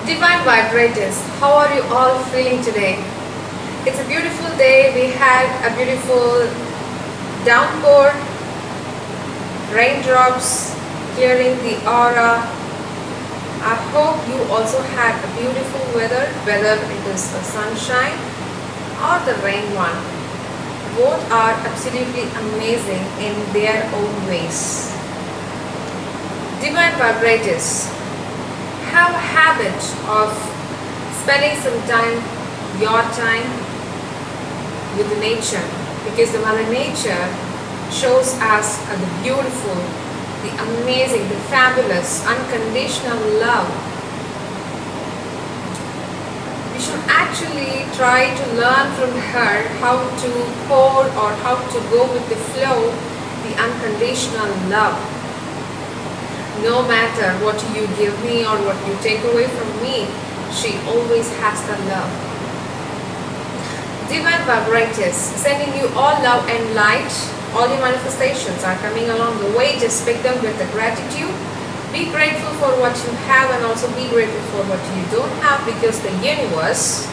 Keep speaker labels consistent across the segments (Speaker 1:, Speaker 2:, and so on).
Speaker 1: Divine Vibrators, how are you all feeling today? It's a beautiful day. We had a beautiful downpour, raindrops clearing the aura. I hope you also had a beautiful weather, whether it is the sunshine or the rain one. Both are absolutely amazing in their own ways. Divine Vibrators, have a habit of spending some time, your time, with the nature, because the Mother Nature shows us the beautiful, the amazing, the fabulous, unconditional love. We should actually try to learn from her how to pour or how to go with the flow, the unconditional love. No matter what you give me or what you take away from me, she always has the love. Divine Vibrators, sending you all love and light. All your manifestations are coming along the way. Just pick them with the gratitude. Be grateful for what you have and also be grateful for what you don't have, because the universe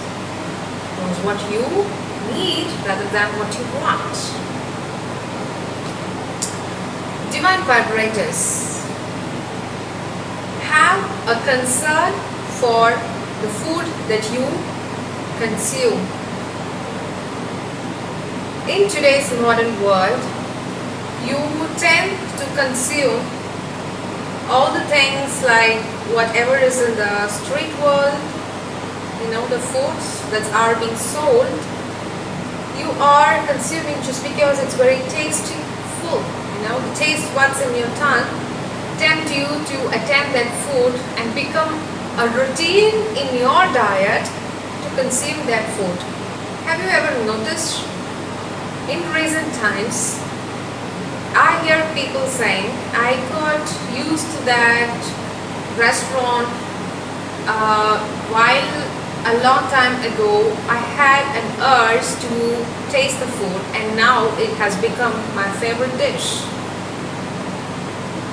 Speaker 1: knows what you need rather than what you want. Divine Vibrators, have a concern for the food that you consume. In today's modern world, you tend to consume all the things like whatever is in the street world, the foods that are being sold. You are consuming just because it's very tasty food. The taste buds in your tongue tempt you to attempt that food and become a routine in your diet to consume that food. Have you ever noticed in recent times, I hear people saying, I got used to that restaurant while a long time ago I had an urge to taste the food, and now it has become my favorite dish.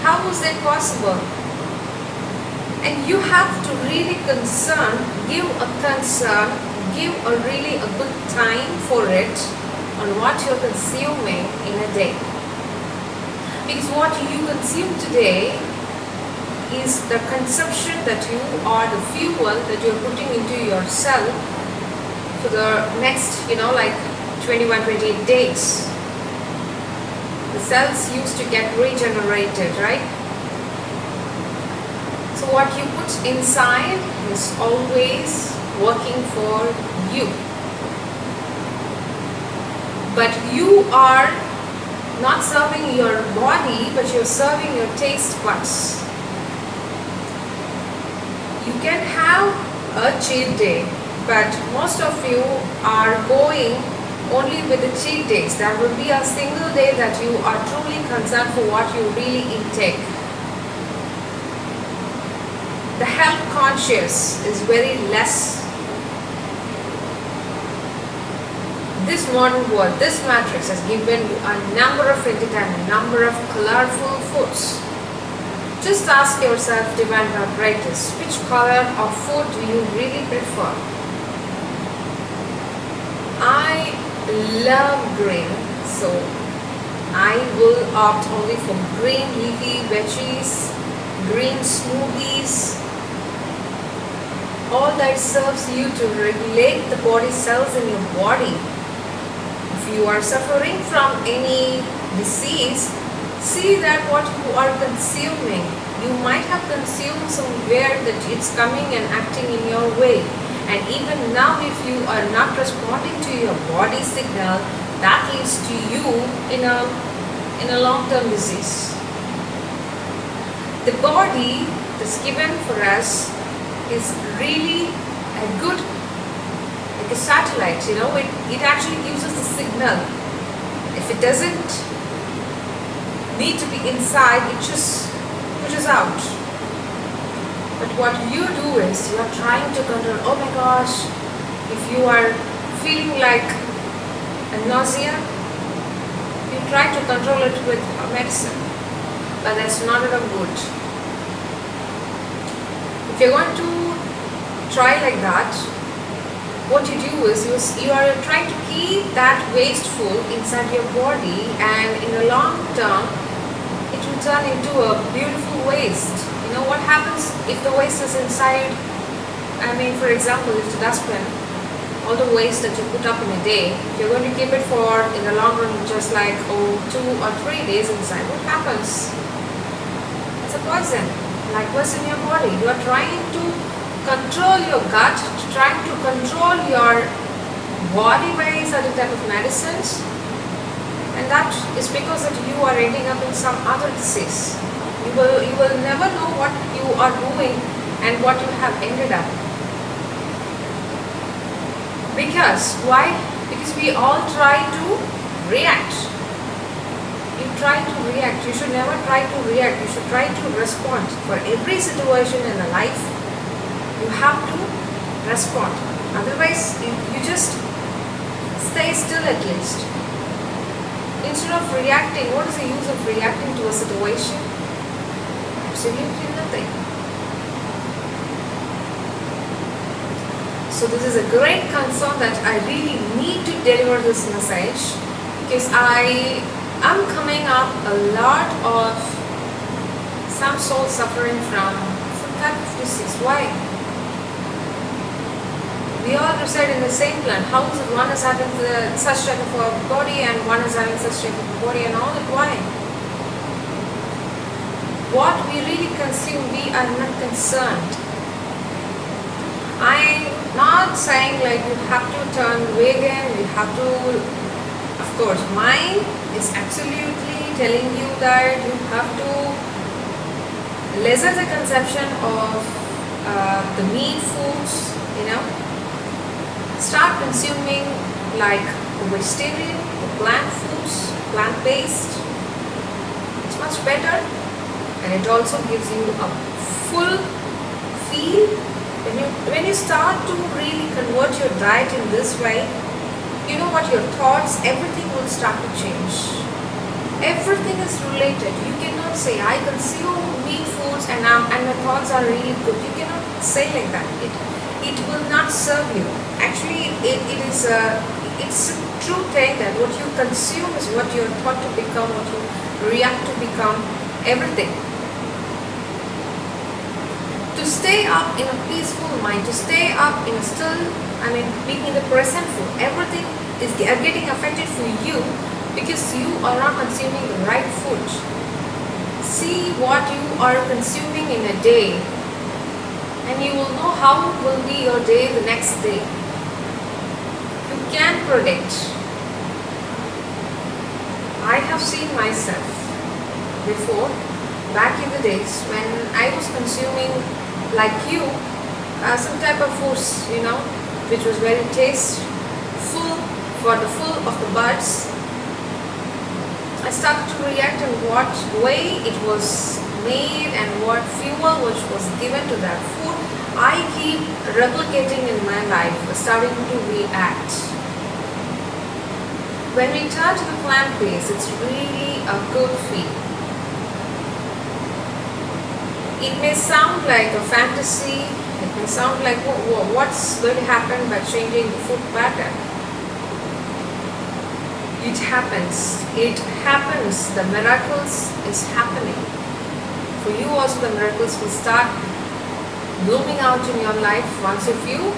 Speaker 1: How was that possible? And you have to really give a really a good time for it on what you're consuming in a day. Because what you consume today is the consumption that you are the fuel that you're putting into yourself for the next, like 21-28 days. The cells used to get regenerated, right? So what you put inside is always working for you. But you are not serving your body, but you're serving your taste buds. You can have a cheat day, but most of you are going only with the cheat days. There will be a single day that you are truly concerned for what you really intake. The health conscious is very less. This modern world, this matrix has given you a number of entertainment, number of colorful foods. Just ask yourself, Divine Vibrators, which color of food do you really prefer? I love green, so I will opt only for green leafy veggies, green smoothies, all that serves you to regulate the body cells in your body. If you are suffering from any disease, see that what you are consuming. You might have consumed somewhere that it's coming and acting in your way. And even now, if you are not responding to your body signal, that leads to you in a long-term disease. The body that's given for us is really a good, like a satellite, it actually gives us the signal. If it doesn't need to be inside, it just pushes out. But what you do is you are trying to control. Oh my gosh, if you are feeling like a nausea, you try to control it with a medicine, but that's not at all good. If you're going to try like that, what you do is you are trying to keep that waste food inside your body, and in the long term it will turn into a beautiful waste. You know what happens if the waste is inside? I mean, for example, if the dustbin, all the waste that you put up in a day, you're going to keep it for in the long run just like 2 or 3 days inside, what happens? It's a poison. Likewise in your body, you are trying to control your gut, trying to control your body by certain type of medicines, and that is because that you are ending up in some other disease. You will never know what you are doing and what you have ended up. Because why? Because we all try to react. You try to react. You should never try to react. You should try to respond. For every situation in the life, you have to respond. Otherwise, you just stay still at least. Instead of reacting, what is the use of reacting to a situation? Absolutely nothing. So this is a great concern that I really need to deliver this message, because I am coming up a lot of some souls suffering from some type of disease. Why? We all reside in the same plant. How is it one is having such type of a body and one is having such type of a body and all that? Why? What we really consume, we are not concerned. I'm not saying like you have to turn vegan, you have to, of course, mine is absolutely telling you that you have to lessen the consumption of the meat foods, you know. Start consuming like vegetarian, plant foods, plant-based. It's much better, and it also gives you a full feel. When you start to really convert your diet in this way, you know what, your thoughts, everything will start to change. Everything is related. You cannot say I consume meat foods and my thoughts are really good. You cannot say like that. It will not serve you. Actually, it's a true thing that what you consume is what you're thought to become, what you react to become, everything. To stay up in a peaceful mind, to stay up in a still, being in the present food, everything is getting affected for you because you are not consuming the right food. See what you are consuming in a day, and you will know how will be your day the next day. You can predict. I have seen myself before, back in the days when I was consuming like you, some type of foods, which was very tasteful for the full of the buds. I started to react in what way it was made and what fuel which was given to that food. I keep replicating in my life, starting to react. When we turn to the plant-based, it's really a good feel. It may sound like a fantasy, it may sound like what's going to happen by changing the food pattern. It happens. It happens. The miracles is happening. For you also the miracles will start blooming out in your life once if you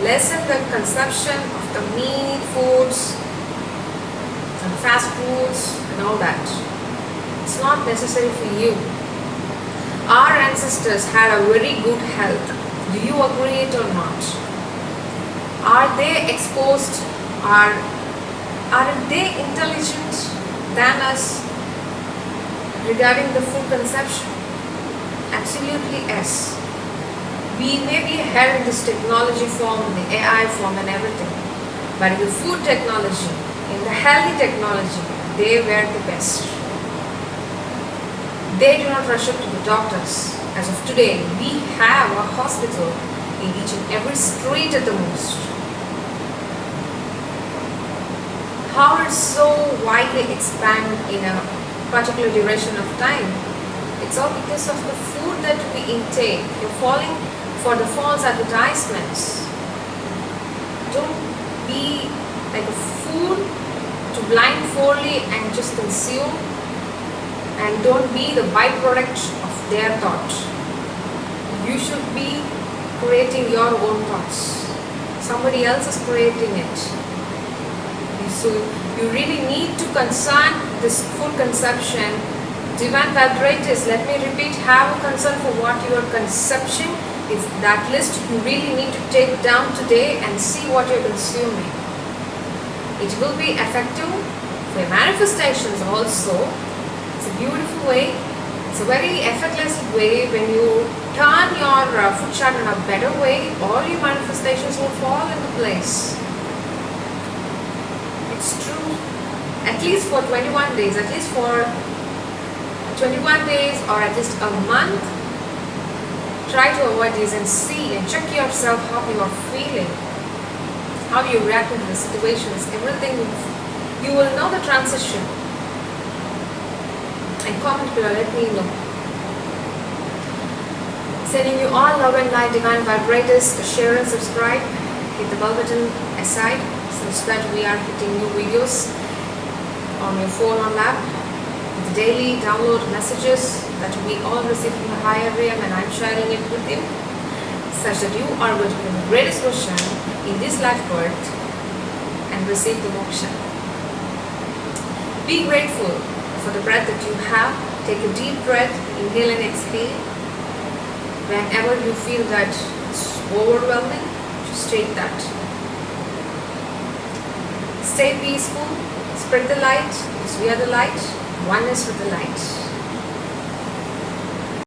Speaker 1: lessen the consumption of the meat foods and fast foods and all that. It's not necessary for you. Our ancestors had a very good health. Do you agree it or not? Are they exposed? Aren't they intelligent than us regarding the food consumption? Absolutely yes. We may be ahead in this technology form, in the AI form and everything, but in the food technology, in the healthy technology, they were the best. They do not rush up to the doctors. As of today, we have a hospital in each and every street at the most. How it's so widely expanded in a particular duration of time? It's all because of the food that we intake. You're falling for the false advertisements. Don't be like a fool to blindfoldly and just consume, and don't be the byproduct of their thought. You should be creating your own thoughts. Somebody else is creating it. So you really need to concern this food consumption. Divine vibrators, let me repeat, have a concern for what your consumption is. That list you really need to take down today and see what you're consuming. It will be effective for manifestations also. It's a beautiful way. It's a very effortless way. When you turn your food chart in a better way, all your manifestations will fall into place. It's true. At least for 21 days, at least for 21 days or at least a month, try to avoid these and see and check yourself how you are feeling, how you react to the situations, everything. You will know the transition. And comment below, let me know. Sending you all love and light, divine vibrators. Share and subscribe. Hit the bell button aside such that we are hitting new videos on your phone or lap. The daily download messages that we all receive from the higher realm, and I'm sharing it with you such that you are going to be the greatest version in this life birth and receive the moksha. Be grateful for the breath that you have. Take a deep breath, inhale and exhale. Whenever you feel that it's overwhelming, just take that. Stay peaceful, spread the light, because we are the light, oneness with the light.